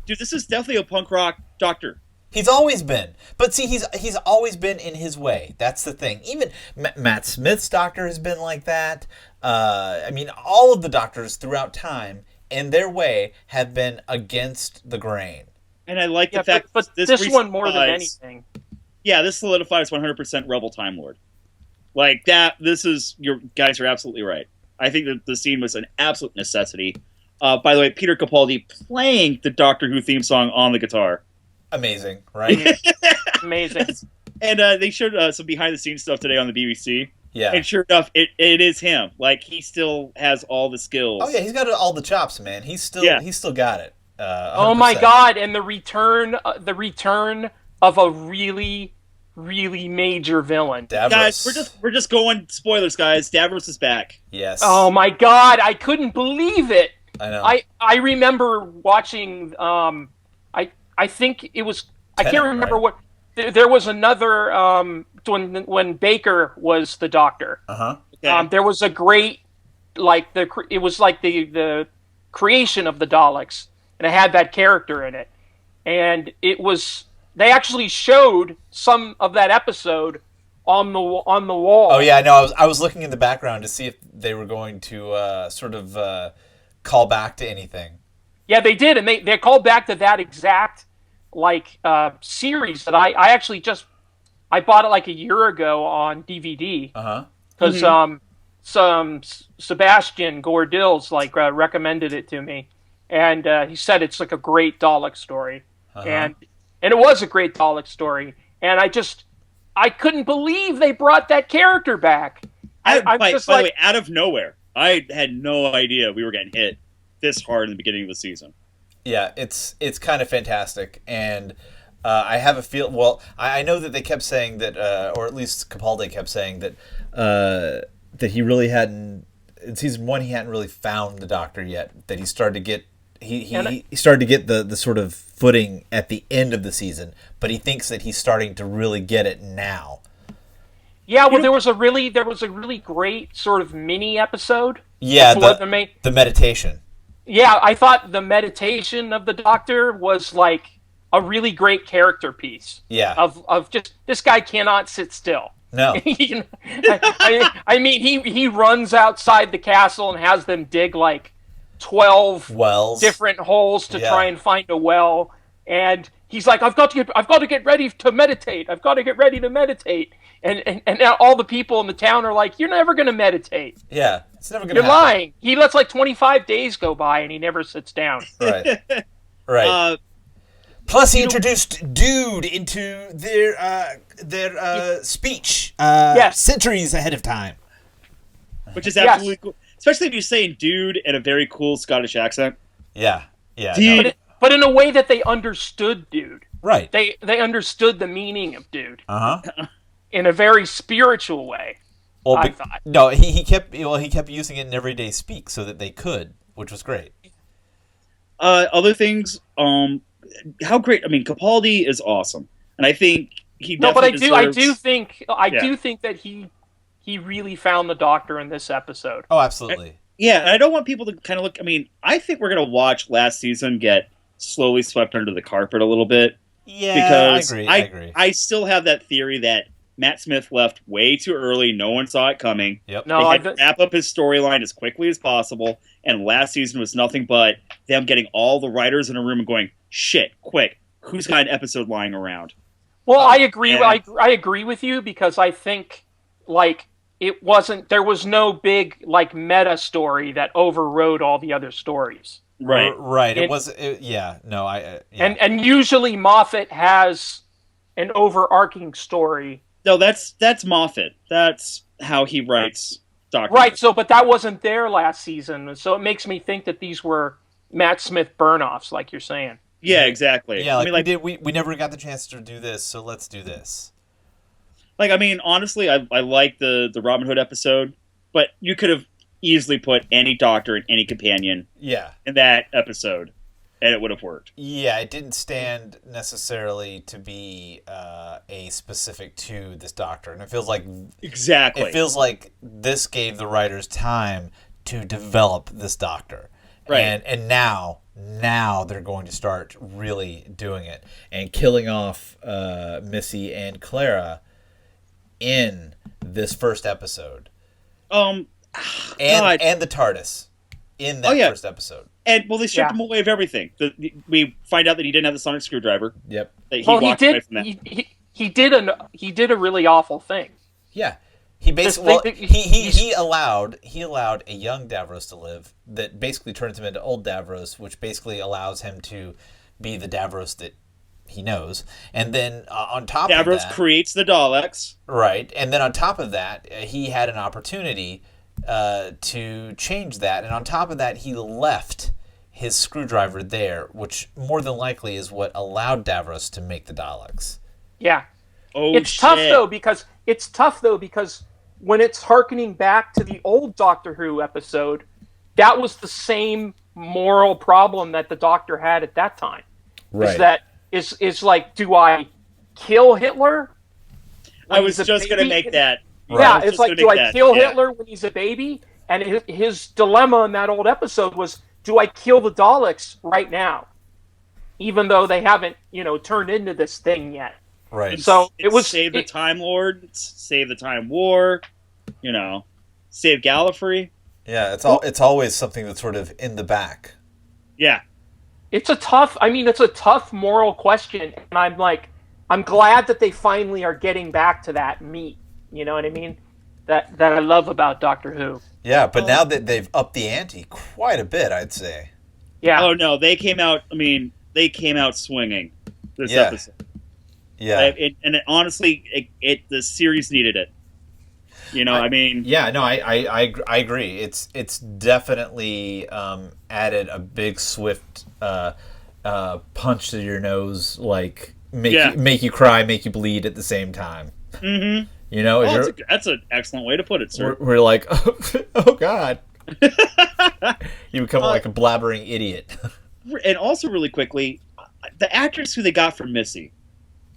Dude, this is definitely a punk rock Doctor. He's always been. But see, he's always been in his way. That's the thing. Even Matt Smith's Doctor has been like that. I mean, all of the Doctors throughout time, in their way, have been against the grain. And I like the fact but this one more than anything. Yeah, this solidifies 100% Rebel Time Lord. Like that, your guys are absolutely right. I think that the scene was an absolute necessity. By the way, Peter Capaldi playing the Doctor Who theme song on the guitar. Amazing, right? Amazing. And they showed some behind-the-scenes stuff today on the BBC. Yeah. And sure enough, it is him. Like, he still has all the skills. Oh, yeah, he's got all the chops, man. He's still got it. 100%. Oh, my God, and the return of a really, really major villain. Davros. Guys, we're just going spoilers, guys. Davros is back. Yes. Oh, my God, I couldn't believe it. I know. I remember watching, I think it was, I can't remember what, there was another, when Baker was the Doctor. Uh-huh. Okay. There was a great, it was like the creation of the Daleks, and it had that character in it. And it was they actually showed some of that episode on the wall. Oh yeah, no, I was looking in the background to see if they were going to sort of call back to anything. Yeah, they did, and they called back to that exact series that I actually I bought it like a year ago on DVD. Because some Sebastian Gordills recommended it to me, and he said it's like a great Dalek story, and it was a great Dalek story, and I couldn't believe they brought that character back. By the way, out of nowhere, I had no idea we were getting hit this hard in the beginning of the season. Yeah, it's kind of fantastic, and I have a feel. Well, I know that they kept saying that, or at least Capaldi kept saying that that he really hadn't in season 1. He hadn't really found the Doctor yet. That he started to get he started to get the sort of footing at the end of the season, but he thinks that he's starting to really get it now. Yeah, well, there was a really great sort of mini episode. Yeah, the meditation. Yeah, I thought the meditation of the Doctor was like a really great character piece. Yeah. Of just, this guy cannot sit still. No. I mean, he runs outside the castle and has them dig like 12 wells, different holes to try and find a well. And he's like, I've got to get ready to meditate. I've got to get ready to meditate. And now all the people in the town are like, you're never going to meditate. Yeah, it's never going to happen. You're lying. He lets like 25 days go by and he never sits down. Right. Right. Plus, he introduced dude into their speech centuries ahead of time. Which is absolutely cool. Especially if you're saying dude in a very cool Scottish accent. Yeah. Yeah. No. But in a way that they understood dude. Right. They understood the meaning of dude. Uh-huh. In a very spiritual way. Well, I thought. No, he kept using it in everyday speak so that they could, which was great. Other things, how great! I mean, Capaldi is awesome, and I think he. No, but deserves... I do think that he really found the Doctor in this episode. Oh, absolutely. And I don't want people to kind of look. I mean, I think we're gonna watch last season get slowly swept under the carpet a little bit. Yeah, because I agree. I still have that theory that Matt Smith left way too early. No one saw it coming. Yep. No, they had to wrap up his storyline as quickly as possible, and last season was nothing but them getting all the writers in a room and going, "Shit, quick! Who's got an episode lying around?" Well, I agree. I agree with you because I think there was no big meta story that overrode all the other stories. Right. Right. And usually Moffat has an overarching story. No, that's Moffat. That's how he writes Doctor. Right. But that wasn't there last season, so it makes me think that these were Matt Smith burn-offs, like you're saying. Yeah, exactly. Yeah, we never got the chance to do this, so let's do this. Honestly, I like the Robin Hood episode, but you could have easily put any Doctor and any companion in that episode, and it would have worked. Yeah, it didn't stand necessarily to be a specific to this Doctor, and it feels like It feels like this gave the writers time to develop this Doctor, right? And now they're going to start really doing it and killing off Missy and Clara in this first episode. And the TARDIS in that first episode. And they stripped him away of everything. We find out that he didn't have the sonic screwdriver. Yep. He walked away from that. He did a really awful thing. Yeah. He basically he allowed a young Davros to live that basically turns him into old Davros, which basically allows him to be the Davros that he knows. And then on top of that, Davros creates the Daleks. Right. And then on top of that, he had an opportunity to change that. And on top of that, he left his screwdriver there, which more than likely is what allowed Davros to make the Daleks. Yeah. It's tough though because when it's harkening back to the old Doctor Who episode, that was the same moral problem that the Doctor had at that time. Right. Is like, do I kill Hitler? I was just going to make that. Yeah, it's like, do I kill Hitler when he's a baby? And his dilemma in that old episode was, do I kill the Daleks right now? even though they haven't, turned into this thing yet. Right. So it was save the Time Lord, save the Time War, save Gallifrey. Yeah, it's always something that's sort of in the back. Yeah. It's a tough moral question, and I'm glad that they finally are getting back to that meat. You know what I mean? That I love about Doctor Who. Yeah, but now that they've upped the ante quite a bit, I'd say. Yeah. Oh no, they came out. I mean, they came out swinging this Yeah. episode. Yeah. Honestly, the series needed it. I mean. Yeah, no, I agree. It's definitely added a big swift punch to your nose, like make you cry, make you bleed at the same time. Mm-hmm. That's an excellent way to put it, sir. We're like, oh God. You become like a blabbering idiot. And also, really quickly, the actress who they got for Missy.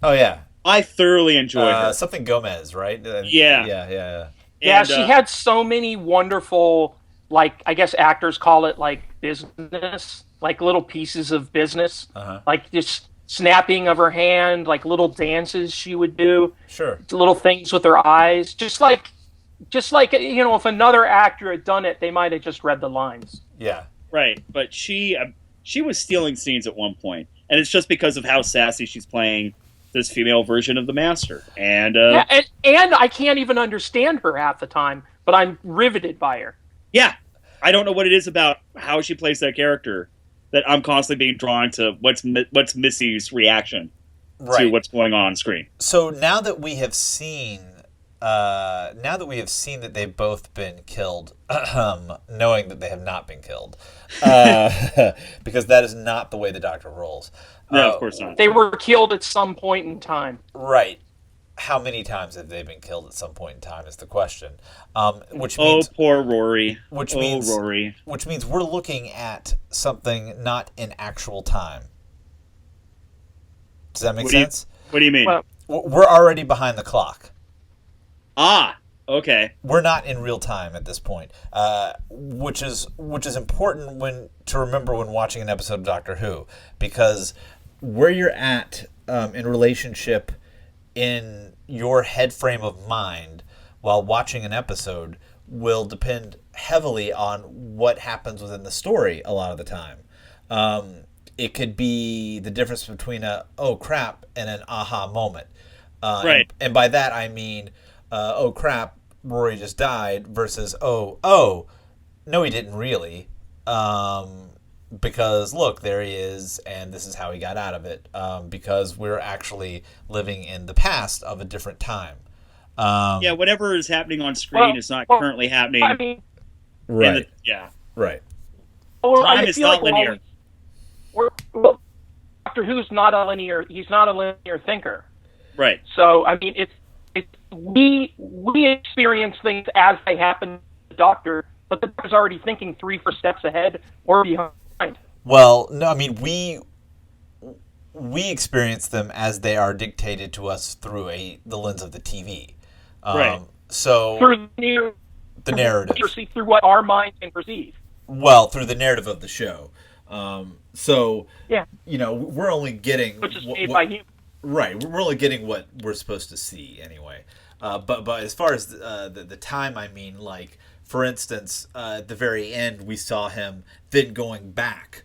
Oh yeah, I thoroughly enjoyed her. Something Gomez, right? Yeah. Yeah, she had so many wonderful, I guess actors call it business, little pieces of business, like just snapping of her hand, little dances she would do, sure, little things with her eyes, just like if another actor had done it, they might have just read the lines. Yeah, right. But she was stealing scenes at one point, and it's just because of how sassy she's playing this female version of the Master, and I can't even understand her half the time, but I'm riveted by her. Yeah, I don't know what it is about how she plays that character that I'm constantly being drawn to. What's Missy's reaction to what's going on screen? So now that we have seen that they've both been killed, knowing that they have not been killed, because that is not the way the Doctor rolls. No, of course not. They were killed at some point in time. Right. How many times have they been killed at some point in time is the question. Which means, poor Rory. Rory. Which means we're looking at something not in actual time. Does that make sense? What do you mean? Well, we're already behind the clock. Ah, okay. We're not in real time at this point, which is important to remember when watching an episode of Doctor Who, because where you're at in relationship in your head frame of mind while watching an episode will depend heavily on what happens within the story a lot of the time. It could be the difference between a oh crap and an aha moment. Right. And by that I mean oh crap, Rory just died versus oh no, he didn't really, because look, there he is, and this is how he got out of it, because we're actually living in the past of a different time. Whatever is happening on screen is not currently happening. I mean, right. Right. Time is not linear. Doctor Who's not a linear. He's not a linear thinker. Right. So I mean, we experience things as they happen to the Doctor, but the Doctor's already thinking 3-4 steps ahead or behind. Well, no, I mean we experience them as they are dictated to us through the lens of the TV. Right. So through the narrative, through what our mind can perceive. Well, through the narrative of the show. So yeah, we're only getting which is made by humans. Right, we're only getting what we're supposed to see anyway. But as far as the time, I mean, for instance, at the very end, we saw him then going back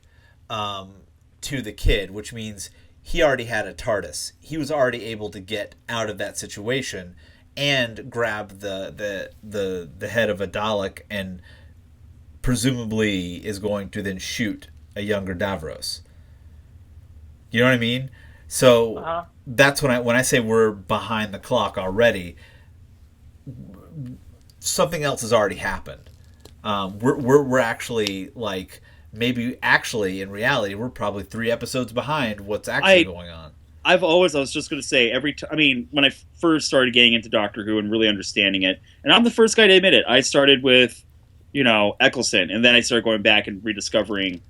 to the kid, which means he already had a TARDIS. He was already able to get out of that situation and grab the head of a Dalek, and presumably is going to then shoot a younger Davros. You know what I mean? So that's when I say we're behind the clock already. Something else has already happened. We're actually maybe in reality we're probably 3 episodes behind what's actually going on. I was just going to say when I first started getting into Doctor Who and really understanding it, and I'm the first guy to admit it, I started with Eccleston, and then I started going back and rediscovering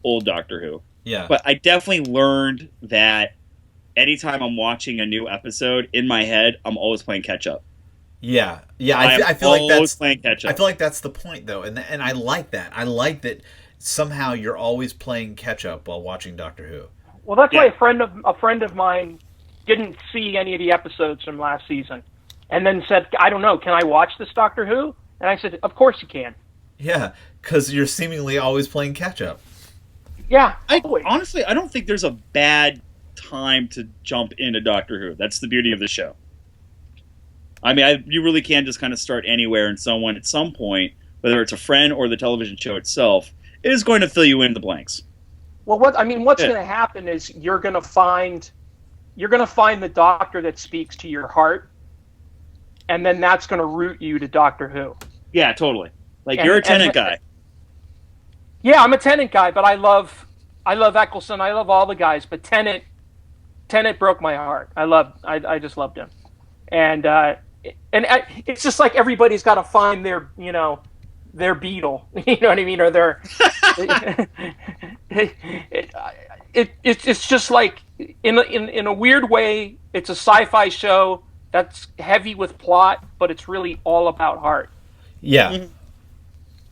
old Doctor Who. Yeah. But I definitely learned that anytime I'm watching a new episode, in my head, I'm always playing catch up. Yeah. I feel like that's playing catch up. I feel like that's the point, though, and I like that. I like that somehow you're always playing catch up while watching Doctor Who. Well, that's Yeah. why a friend of mine didn't see any of the episodes from last season, and then said, "I don't know, can I watch this Doctor Who?" And I said, "Of course you can." Yeah, because you're seemingly always playing catch up. Yeah, I always. honestly, I don't think there's a bad time to jump into Doctor Who. That's the beauty of the show. I mean, you really can just kind of start anywhere, and someone at some point, whether it's a friend or the television show itself, is going to fill you in the blanks. Well, what's Yeah. going to happen is you're going to find the Doctor that speaks to your heart, and then that's going to root you to Doctor Who. Yeah, totally. Like, you're a Tennant guy. Yeah, I'm a Tennant guy, but I love Eccleston. I love all the guys, but Tennant broke my heart. I just loved him, and it's just like everybody's got to find their Beatle. You know what I mean? Or their it's just like in a weird way, it's a sci-fi show that's heavy with plot, but it's really all about heart. Yeah. Mm-hmm.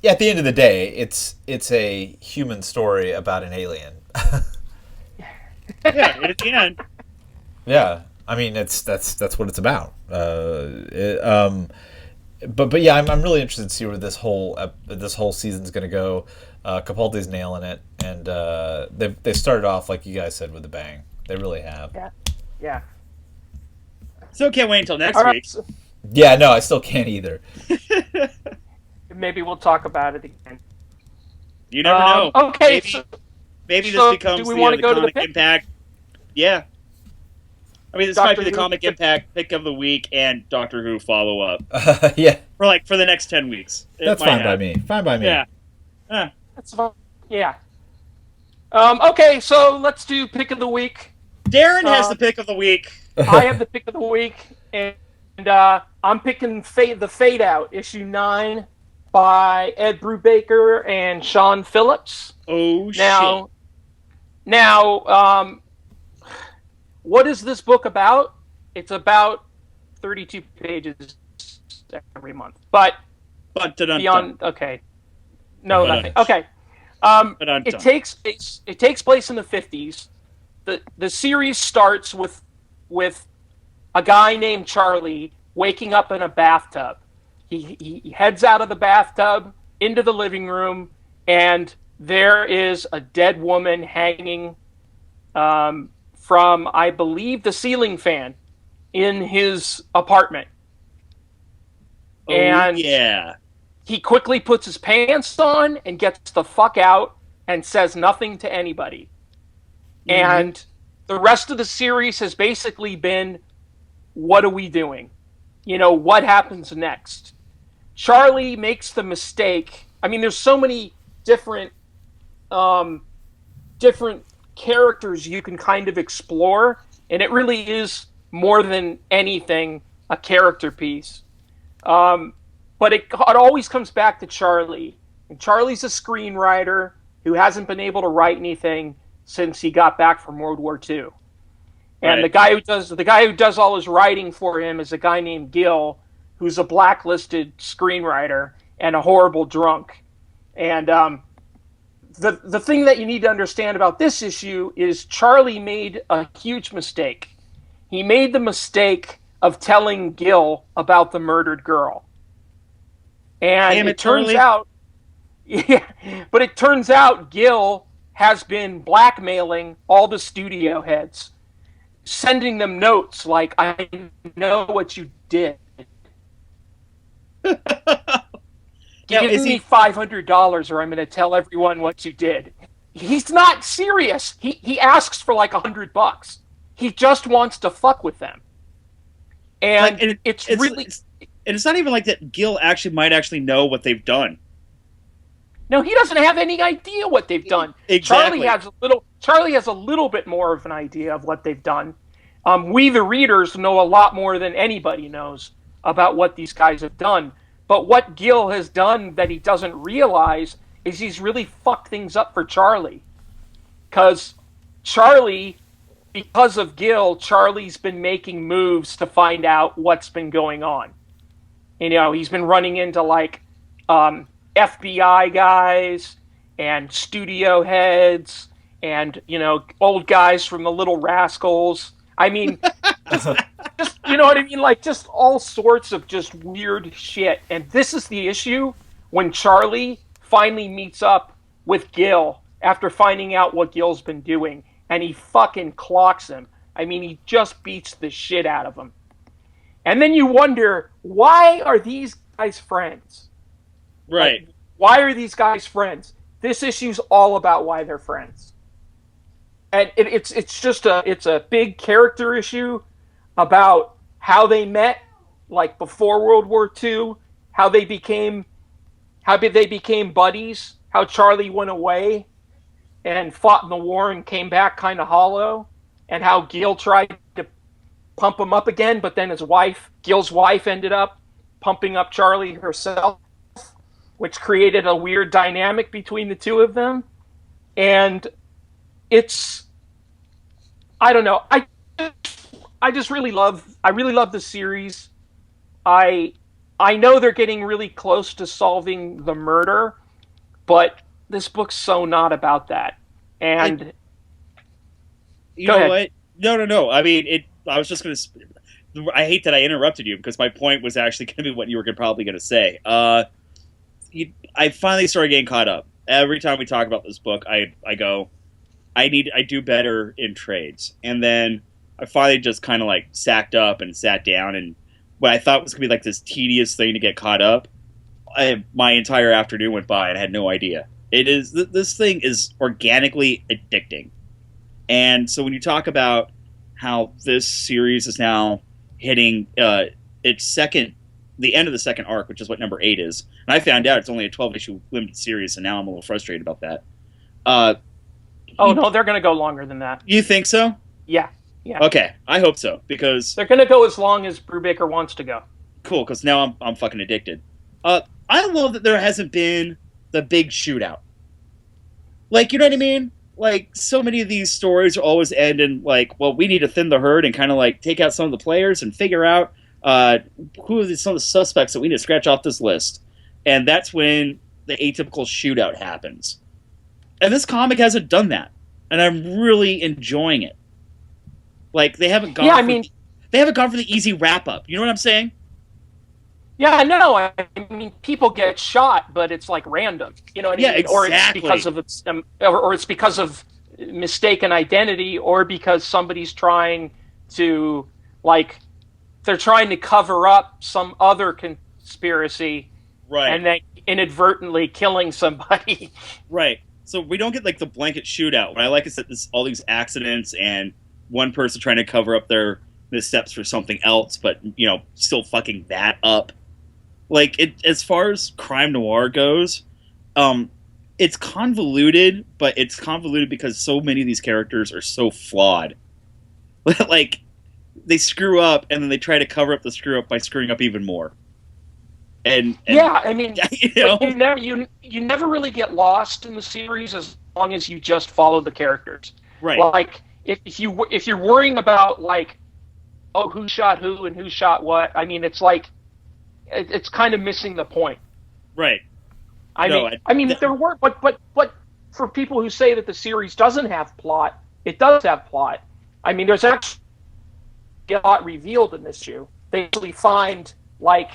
Yeah, at the end of the day, it's a human story about an alien. Yeah, at the end. Yeah, I mean that's what it's about. But yeah, I'm really interested to see where this whole season's going to go. Capaldi's nailing it, and they started off like you guys said with a bang. They really have. Yeah. So can't wait until next All right, week. so Yeah, no, I still can't either. maybe we'll talk about it again. You never know. Okay, Maybe so this becomes do we want to go to the Comic pick? Impact. Yeah. I mean, this Doctor might be the Who Comic pick? Impact pick of the week and Doctor Who follow up Yeah, for the next 10 weeks. that's fine by me. Fine by me. Yeah. That's fine. Yeah. Okay, so let's do pick of the week. Darren has the pick of the week. I have the pick of the week, and I'm picking the Fadeout, issue 9, by Ed Brubaker and Sean Phillips. Oh, shit. Now, what is this book about? It's about 32 pages every month, but beyond. Okay, no, nothing. Okay, it takes place in the 50s. The series starts with a guy named Charlie waking up in a bathtub. He heads out of the bathtub into the living room, and there is a dead woman hanging from, I believe, the ceiling fan in his apartment. Oh, and yeah. he quickly puts his pants on and gets the fuck out and says nothing to anybody. Mm-hmm. And the rest of the series has basically been, what are we doing? What happens next? Charlie makes the mistake. I mean, there's so many different characters you can kind of explore, and it really is more than anything a character piece. But it always comes back to Charlie. And Charlie's a screenwriter who hasn't been able to write anything since he got back from World War II. And Right. the guy who does all his writing for him is a guy named Gil, who's a blacklisted screenwriter and a horrible drunk. And the thing that you need to understand about this issue is Charlie made a huge mistake. He made the mistake of telling Gil about the murdered girl. And it turns out, but it turns out Gil has been blackmailing all the studio heads, sending them notes like, I know what you did. Give me $500 or I'm going to tell everyone what you did. He's not serious. He asks for like $100. He just wants to fuck with them. And it's not even like that Gil might actually know what they've done. No, he doesn't have any idea what they've done. Exactly. Charlie has a little bit more of an idea of what they've done. We, the readers, know a lot more than anybody knows about what these guys have done. But what Gil has done that he doesn't realize is he's really fucked things up for Charlie. Because because of Gil, Charlie's been making moves to find out what's been going on. He's been running into like FBI guys and studio heads and old guys from the Little Rascals. I mean, just you know what I mean, like just all sorts of just weird shit. And this is the issue when Charlie finally meets up with Gil after finding out what Gil's been doing, and he fucking clocks him. I mean, he just beats the shit out of him. And then you wonder, why are these guys friends? Right. Like, why are these guys friends? This issue's all about why they're friends. And it's a big character issue about how they met, like before World War II, how they became buddies, how Charlie went away and fought in the war and came back kind of hollow, and how Gil tried to pump him up again, but then Gil's wife ended up pumping up Charlie herself, which created a weird dynamic between the two of them. And I don't know. I really love the series. I know they're getting really close to solving the murder, but this book's so not about that. And you know what? No. I mean, I was just going to. I hate that I interrupted you because my point was actually going to be what you were probably going to say. I finally started getting caught up. Every time we talk about this book, I go, I do better in trades, and then I finally just kind of like sacked up and sat down, and what I thought was going to be like this tedious thing to get caught up, my entire afternoon went by and I had no idea. This thing is organically addicting. And so when you talk about how this series is now hitting the end of the second arc, which is what number 8 is, and I found out it's only a 12-issue limited series, and now I'm a little frustrated about that. Oh no, they're going to go longer than that. You think so? Yeah. Okay, I hope so, because they're going to go as long as Brubaker wants to go. Cool, because now I'm fucking addicted. I love that there hasn't been the big shootout. Like, you know what I mean? Like, so many of these stories always end in, like, well, we need to thin the herd and kind of, like, take out some of the players and figure out who are some of the suspects that we need to scratch off this list. And that's when the atypical shootout happens. And this comic hasn't done that. And I'm really enjoying it. Like, they haven't gone they haven't gone for the easy wrap-up. You know what I'm saying? Yeah, I know. I mean, people get shot, but it's like random. You know what I mean? Exactly. Or it's because of mistaken identity, or because somebody's trying to, like, they're trying to cover up some other conspiracy, right? And then inadvertently killing somebody, right? So we don't get like the blanket shootout. What I like is that all these accidents and one person trying to cover up their missteps for something else, but still fucking that up. Like, as far as crime noir goes, it's convoluted, but it's convoluted because so many of these characters are so flawed. Like, they screw up, and then they try to cover up the screw up by screwing up even more. And yeah, I mean, you never really get lost in the series as long as you just follow the characters. Right. Like, if you're worrying about, like, oh, who shot who and who shot what, I mean, it's like, it's kind of missing the point. Right. I mean, there were, but for people who say that the series doesn't have plot, it does have plot. I mean, there's actually a lot revealed in this issue. They actually find, like,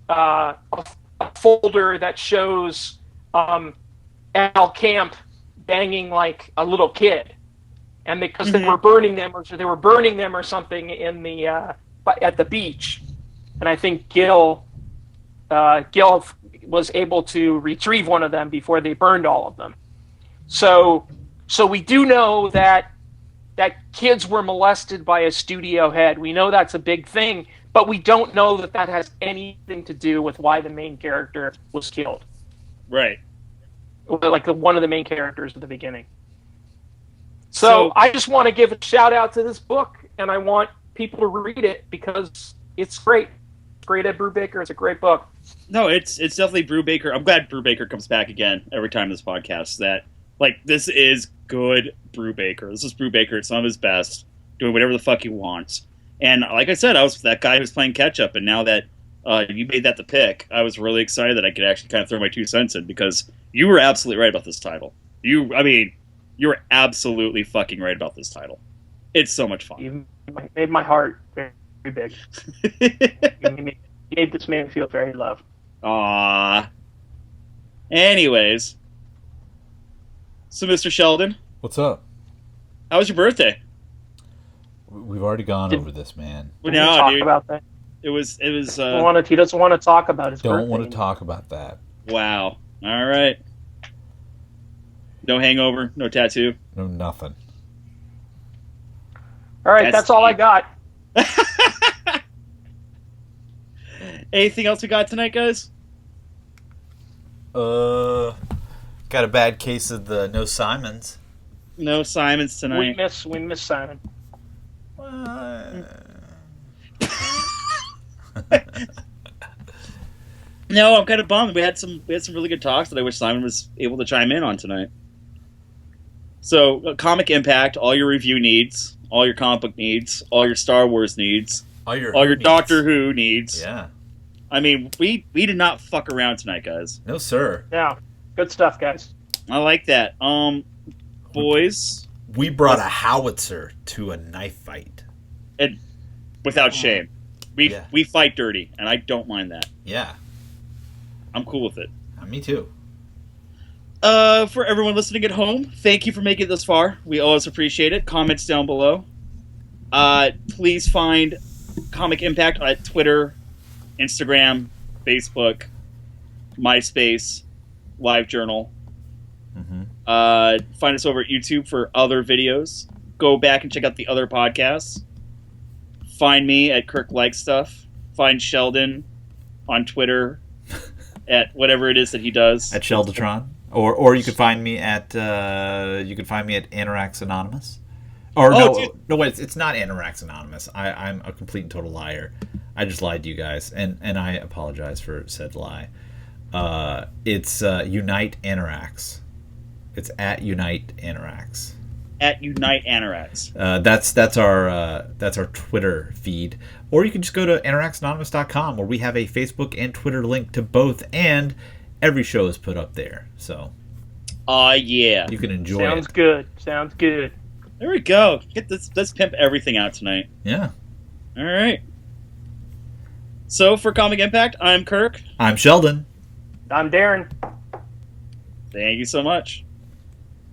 a folder that shows Al Camp banging, like, a little kid, and because they were burning them, or something in the at the beach, and I think Gil was able to retrieve one of them before they burned all of them. So we do know that kids were molested by a studio head. We know that's a big thing, but we don't know that has anything to do with why the main character was killed. Right. Like one of the main characters at the beginning. So I just want to give a shout out to this book, and I want people to read it because it's great. It's great at Brubaker. It's a great book. No, it's definitely Brubaker. I'm glad Brubaker comes back again every time this podcast. That, like, this is good Brubaker. This is Brubaker at some of his best, doing whatever the fuck he wants. And like I said, I was that guy who was playing catch up, and now that you made that the pick, I was really excited that I could actually kind of throw my 2 cents in, because you were absolutely right about this title. You're You're absolutely fucking right about this title. It's so much fun. You made my heart very, very big. You made this man feel very loved. Aww. Anyways. So, Mr. Sheldon. What's up? How was your birthday? We've already gone over this, man. Did talk dude. About that? It was. He doesn't want to talk about his birthday. Don't want to talk about that. Wow. All right. No hangover, no tattoo. No nothing. All right, that's all I got. Anything else we got tonight, guys? Got a bad case of the no Simons. No Simons tonight. We miss Simon. No, I'm kind of bummed. We had some really good talks that I wish Simon was able to chime in on tonight. So, Comic Impact, all your review needs, all your comic book needs, all your Star Wars needs, all your Doctor Who needs. Yeah. I mean, we did not fuck around tonight, guys. No, sir. Yeah, good stuff, guys. I like that. Boys, we brought a howitzer to a knife fight, and without shame, we fight dirty, and I don't mind that. Yeah, I'm cool with it. Me too. For everyone listening at home, thank you for making it this far. We always appreciate it. Comments down below. Please find Comic Impact at Twitter, Instagram, Facebook, MySpace, LiveJournal. Mm-hmm. Find us over at YouTube for other videos. Go back and check out the other podcasts. Find me at Kirk Like Stuff. Find Sheldon on Twitter at whatever it is that he does. At Sheldatron. Or you could find me at Anorax Anonymous. Or no, wait, it's not Anorax Anonymous. I'm a complete and total liar. I just lied to you guys, and I apologize for said lie. It's Unite Anorax. It's at Unite Anorax. At Unite Anorax. That's our Twitter feed. Or you can just go to anoraxanonymous.com, where we have a Facebook and Twitter link to both, and every show is put up there. So yeah. You can enjoy Sounds it. good. Sounds good. There we go. Let's pimp everything out tonight. Yeah. All right. So for Comic Impact, I'm Kirk. I'm Sheldon. I'm Darren. Thank you so much.